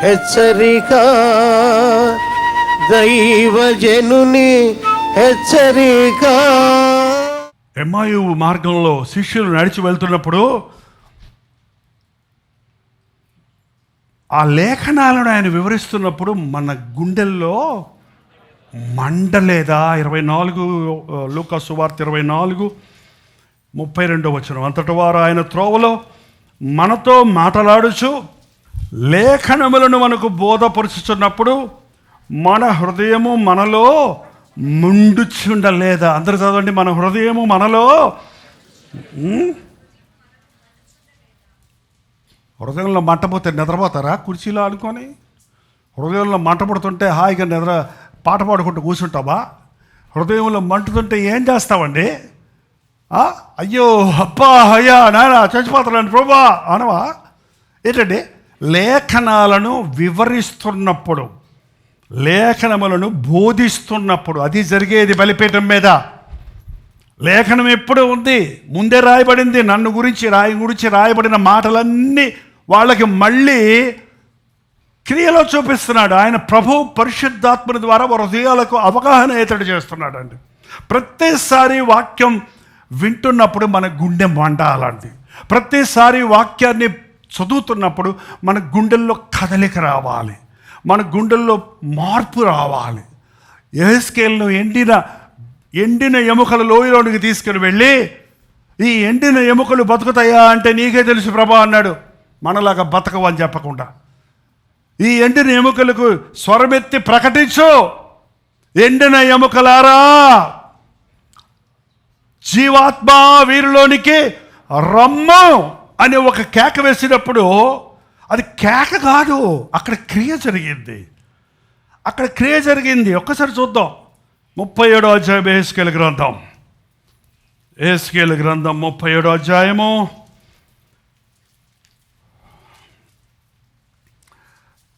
హెచ్చరిక, దైవజనుని హెచ్చరిక. ఎమ్మాయు మార్గంలో శిష్యులు నడిచి వెళ్తున్నప్పుడు ఆ లేఖనాలను ఆయన వివరిస్తున్నప్పుడు మన గుండెల్లో మండలేదా? 24 లూకా సువార్త 24:32 అంతటి వారు ఆయన త్రోవలో మనతో మాట్లాడుచు లేఖనములను మనకు బోధపరుచుతున్నప్పుడు మన హృదయము మనలో ముండుచుండలేదా? అందరూ చదవండి, మన హృదయము మనలో. హృదయంలో మంటపోతే నిద్రపోతారా కుర్చీలో అనుకొని? హృదయంలో మంట పడుతుంటే హాయిగా పాట పాడుకుంటూ కూర్చుంటావా? హృదయంలో మంటుతుంటే ఏం చేస్తావండి? అయ్యో అబ్బా అయ్యా నాయన చచ్చిపోతానండి ప్రభా అనవా? ఏంటండి? లేఖనాలను వివరిస్తున్నప్పుడు, లేఖనములను బోధిస్తున్నప్పుడు, అది జరిగేది బలిపీఠం మీద. లేఖనం ఎప్పుడు ఉంది? ముందే రాయబడింది. నన్ను గురించి రాయబడిన మాటలన్నీ వాళ్ళకి మళ్ళీ క్రియలో చూపిస్తున్నాడు. ఆయన ప్రభు పరిశుద్ధాత్మని ద్వారా హృదయాలకు అవగాహన ఏర్పాటు చేస్తున్నాడు అండి. ప్రతిసారి వాక్యం వింటున్నప్పుడు మన గుండె మండాలండి. ప్రతిసారి వాక్యాన్ని చదువుతున్నప్పుడు మన గుండెల్లో కదలిక రావాలి, మన గుండెల్లో మార్పు రావాలి. యెహెజ్కేలును ఎండిన ఎముకల లోయలోనికి తీసుకుని వెళ్ళి, ఈ ఎండిన ఎముకలు బతుకుతాయా అంటే నీకే తెలుసు ప్రభా అన్నాడు. మనలాగా బతకవని చెప్పకుండా ఈ ఎండిన ఎముకలకు స్వరమెత్తి ప్రకటించు, ఎండిన ఎముకలారా జీవాత్మ వీరిలోనికి రమ్ము అని ఒక కేక వేసినప్పుడు అది కేక కాదు, అక్కడ క్రియ జరిగింది. ఒక్కసారి చూద్దాం. 37వ అధ్యాయం యెహెజ్కేలు గ్రంథం 37వ అధ్యాయము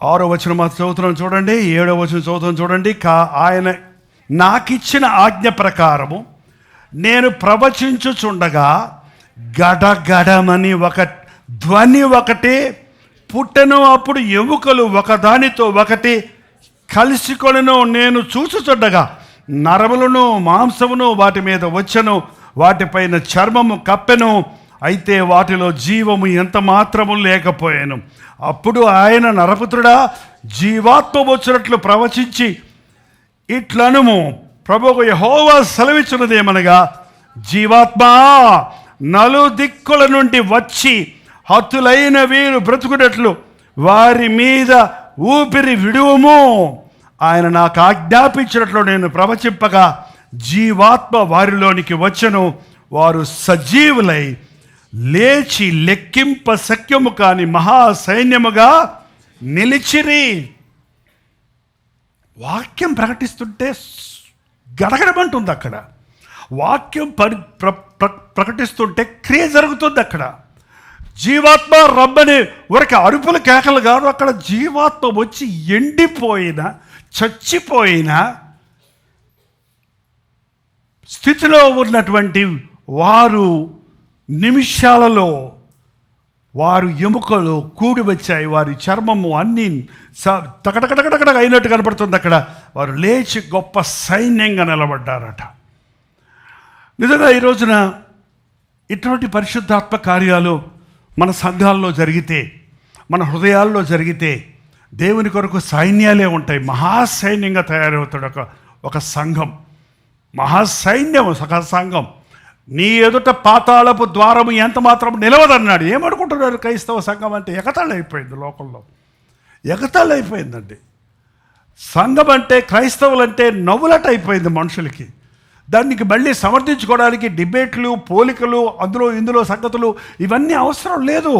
6వ వచనం చదువుతున్నాను చూడండి, 7వ వచనం చదువుతున్నాను చూడండి. ఆయన నాకిచ్చిన ఆజ్ఞ ప్రకారము నేను ప్రవచించుచుండగా గడగడమని ఒక ధ్వని ఒకటి పుట్టెను. అప్పుడు ఎముకలు ఒకదానితో ఒకటి కలిసికొనెను. నేను చూచుచుండగా నరములను మాంసమును వాటి మీద వచ్చెను, వాటిపైన చర్మము కప్పెను, అయితే వాటిలో జీవము ఎంత మాత్రము లేకపోయాను. అప్పుడు ఆయన నరపుత్రుడా, జీవాత్మ వచ్చినట్లు ప్రవచించి ఇట్లనుము, ప్రభువు యెహోవా సెలవిచ్చినదేమనగా, జీవాత్మ నలుదిక్కుల నుండి వచ్చి హతులైన వీరు బ్రతుకున్నట్లు వారి మీద ఊపిరి విడువము. ఆయన నాకు ఆజ్ఞాపించినట్లు నేను ప్రవచింపగా జీవాత్మ వారిలోనికి వచ్చెను. వారు సజీవులై లేచి లెక్కింప శక్యము కాని మహాసైన్యముగా నిలిచిరి. వాక్యం ప్రకటిస్తుంటే గడగడమంటుంది అక్కడ. వాక్యం ప్రకటిస్తుంటే క్రియ జరుగుతుంది అక్కడ. జీవాత్మ రమ్మని ఊరికి అరుపుల కేకలు కాదు, అక్కడ జీవాత్మ వచ్చి ఎండిపోయిన చచ్చిపోయిన స్థితిలో ఉన్నటువంటి వారు నిమిషాలలో వారు ఎముకలు కూడి వచ్చాయి, వారి చర్మము అన్నీ టకటకటకటక అయినట్టు కనపడుతుంది. అక్కడ వారు లేచి గొప్ప సైన్యంగా నిలబడ్డారట. నిజంగా ఈ రోజున ఇటువంటి పరిశుద్ధాత్మ కార్యాలు మన సంఘాల్లో జరిగితే, మన హృదయాల్లో జరిగితే దేవుని కొరకు సైన్యాలే ఉంటాయి. మహాసైన్యంగా తయారవుతాడు ఒక సంఘం, మహాసైన్యం, ఒక సంఘం. నీ ఎదుట పాతాళపు ద్వారము ఎంత మాత్రం నిలవదన్నాడు. ఏమనుకుంటున్నారు క్రైస్తవ సంఘం అంటే? ఎగతాళి అయిపోయింది, లోకంలో ఎగతాళి అయిపోయిందండి. సంఘం అంటే, క్రైస్తవులంటే నవ్వులట అయిపోయింది మనుషులకి. దానికి మళ్ళీ సమర్థించుకోవడానికి డిబేట్లు, పోలికలు, ఇందులో సంగతులు ఇవన్నీ అవసరం లేదు.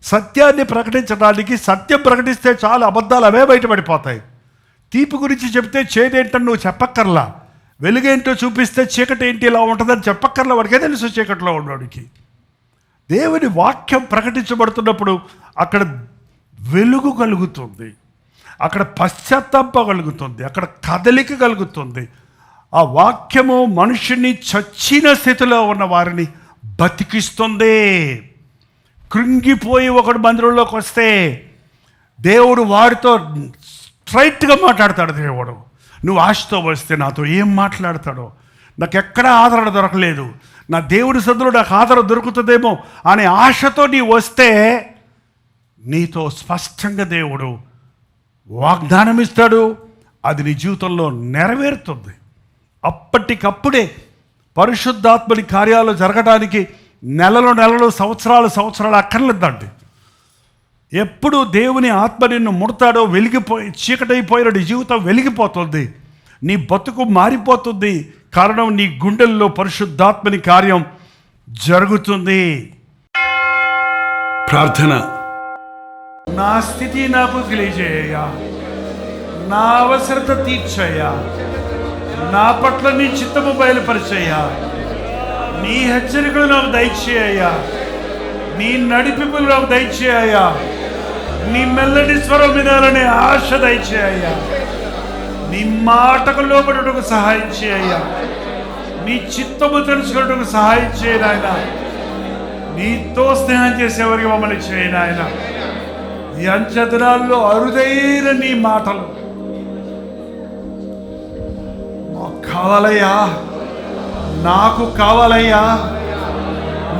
సత్యాన్ని ప్రకటించడానికి, సత్యం ప్రకటిస్తే చాలు, అబద్ధాలు అవే బయటపడిపోతాయి. తీపి గురించి చెప్తే చేదేంటని నువ్వు చెప్పక్కర్లా, వెలుగేంటో చూపిస్తే చీకటి ఏంటి ఇలా ఉంటుందని చెప్పక్కర్లా, వాడికే తెలుసు చీకటిలో ఉన్నవాడికి. దేవుని వాక్యం ప్రకటించబడుతున్నప్పుడు అక్కడ వెలుగు కలుగుతుంది, అక్కడ పశ్చాత్తాపం కలుగుతుంది, అక్కడ కదలిక కలుగుతుంది. ఆ వాక్యము మనుషుని చచ్చిన స్థితిలో ఉన్న వారిని బతికిస్తుంది. కృంగిపోయి ఒకడు మందిరంలోకి వస్తే దేవుడు వాడితో స్ట్రైట్గా మాట్లాడతాడు. దేవుడు నువ్వు ఆశతో వస్తే నాతో ఏం మాట్లాడతాడో, నాకు ఎక్కడా ఆదరణ దొరకలేదు, నా దేవుడి సద్దులో నాకు ఆదరణ దొరుకుతుందేమో అనే ఆశతో నీ వస్తే నీతో స్పష్టంగా దేవుడు వాగ్దానం ఇస్తాడు. అది నీ జీవితంలో నెరవేరుతుంది. అప్పటికప్పుడే పరిశుద్ధాత్మని కార్యాలు జరగడానికి నెలలు సంవత్సరాలు అక్కర్లేదండి. ఎప్పుడు దేవుని ఆత్మ నిన్ను ముడతాడో చీకటైపోయిన నీ జీవితం వెలిగిపోతుంది, నీ బతుకు మారిపోతుంది. కారణం నీ గుండెల్లో పరిశుద్ధాత్మని కార్యం జరుగుతుంది. ప్రార్థన. నా స్థితి నాకు తెలియజేయ్యా, నా అవసరత తీర్చయ్యా, నా పట్ల నీ చిత్తము బయలుపరిచయ్యా, నీ హెచ్చరికలు నాకు దయచేయ్యా, నీ నడిపింపులు నాకు దయచేయ్యా, నీ మెల్లటి స్వరం వినాలనే ఆశ దయచేయ్యా, నీ మాటకు లోబడుటకు సహాయం చేయయ్యా, నీ చిత్తము తెలుసుకున్నట్టుకు సహాయం చేయ నాయన. నీతో స్నేహం చేసేవారికి మమ్మల్ని చేయ నాయన. ఈ అంచెదినాల్లో అరుదైన నీ మాటలు మాకు కావాలయ్యా, నాకు కావాలయ్యా.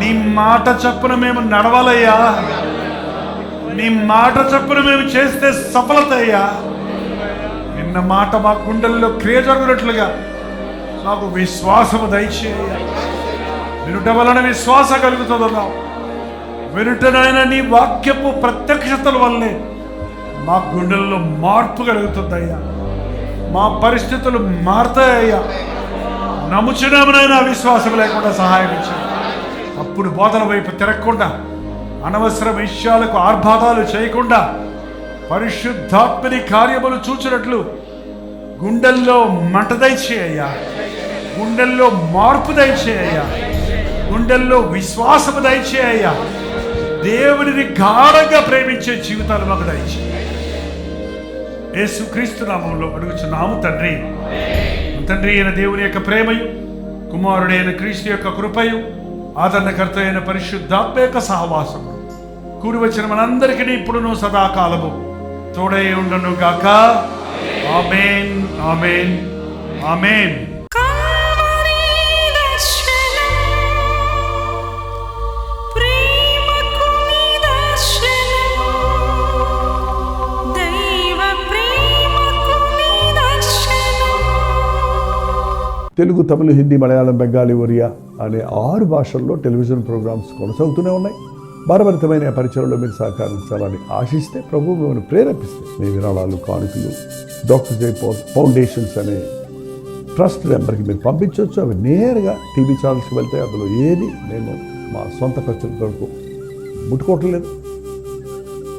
నీ మాట చప్పున మేము నడవాలయ్యా, నీ మాట చప్పున మేము చేస్తే సఫలత అయ్యా. నిన్న మాట మా గుండెల్లో క్రియ జరుగునట్లుగా నాకు విశ్వాసము దయచేయ. వినుట వలన విశ్వాస కలుగుతుందన్నావు. వినుటనైనా నీ వాక్యపు ప్రత్యక్షతల వల్లే మా గుండెల్లో మార్పు కలుగుతుందయ్యా, మా పరిస్థితులు మారుతాయ్యా. నమ్ముచున్నామునైనా విశ్వాసం లేకుండా సహాయం ఇచ్చాయి. అప్పుడు బోధన వైపు తిరగకుండా, అనవసర విషయాలకు ఆర్భాటాలు చేయకుండా, పరిశుద్ధాత్మని కార్యములు చూచినట్లు గుండెల్లో మంట దయచేయ్యా, గుండెల్లో మార్పు దయచేయ్యా, గుండెల్లో విశ్వాసము దయచేయ్యా. దేవుడిని గాఢంగా ప్రేమించే జీవితాలు మాకు దయచేయ. యేసుక్రీస్తు నామములో అడుగుచున్నాము తండ్రి. తండ్రి అయిన దేవుని యొక్క ప్రేమయు, కుమారుడైన క్రీస్తు యొక్క కృపయు, ఆదరణకర్త అయిన పరిశుద్ధాత్మ యొక్క సహవాసము కూడి వచ్చిన మనందరికీ ఇప్పుడును సదాకాలము తోడై ఉండను గాక. ఆమేన్, ఆమేన్, ఆమేన్. తెలుగు, తమిళ, హిందీ, మలయాళం, బెంగాలీ, ఒరియా అనే 6 భాషల్లో టెలివిజన్ ప్రోగ్రామ్స్ కొనసాగుతూనే ఉన్నాయి. భారభరితమైన పరిచయంలో మీరు సహకరించాలని ఆశిస్తే, ప్రభు మిమ్మల్ని ప్రేరేపిస్తే మీ విరాళాలు, కానుకలు డాక్టర్ జై ఫౌండేషన్స్ అనే ట్రస్ట్ నెంబర్కి మీరు పంపించవచ్చు. అవి నేరుగా టీవీ ఛానల్స్కి వెళ్తే అందులో ఏది మేము మా సొంత ఖర్చుల కొరకు ముట్టుకోవటం లేదు,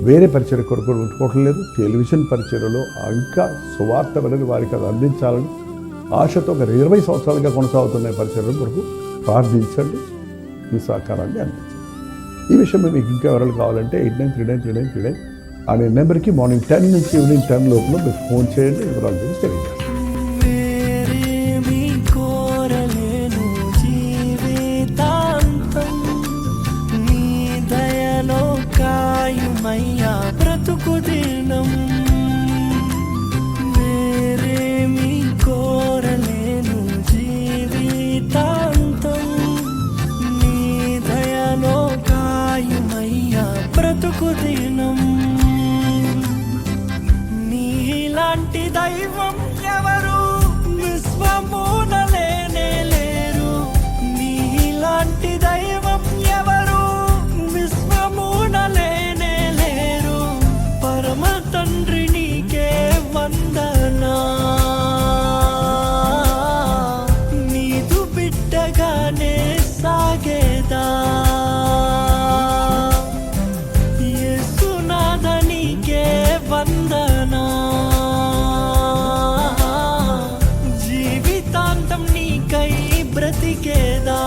వేరే పరిచయ కొరకు ముట్టుకోవటం లేదు. టెలివిజన్ పరిచయలో ఇంకా సువార్త అనేది వారికి అది అందించాలని ఆశతో ఒక 20 సంవత్సరాలుగా కొనసాగుతున్న పరిచయం కొరకు ప్రార్థించండి, మీ సహకారాన్ని అందించండి. ఈ విషయం మీకు ఇంకా వివరాలు కావాలంటే 89393939 అనే నెంబర్కి మార్నింగ్ 10 నుంచి ఈవినింగ్ 10 లోపల మీరు ఫోన్ చేయండి. వివరాలు గురించి తెలియజేస్తాను. నీలాంటి దైవం ఎవరు విశ్వమున లేనే లేరు, నీలాంటి దైవం ఎవరు విశ్వమున లేనే లేరు. పరమ తండ్రి నీకే వందనా, నీదు బిడ్డగానే సాగేదా. వందనా, జీవితాంతం నీకై బ్రతికేదా.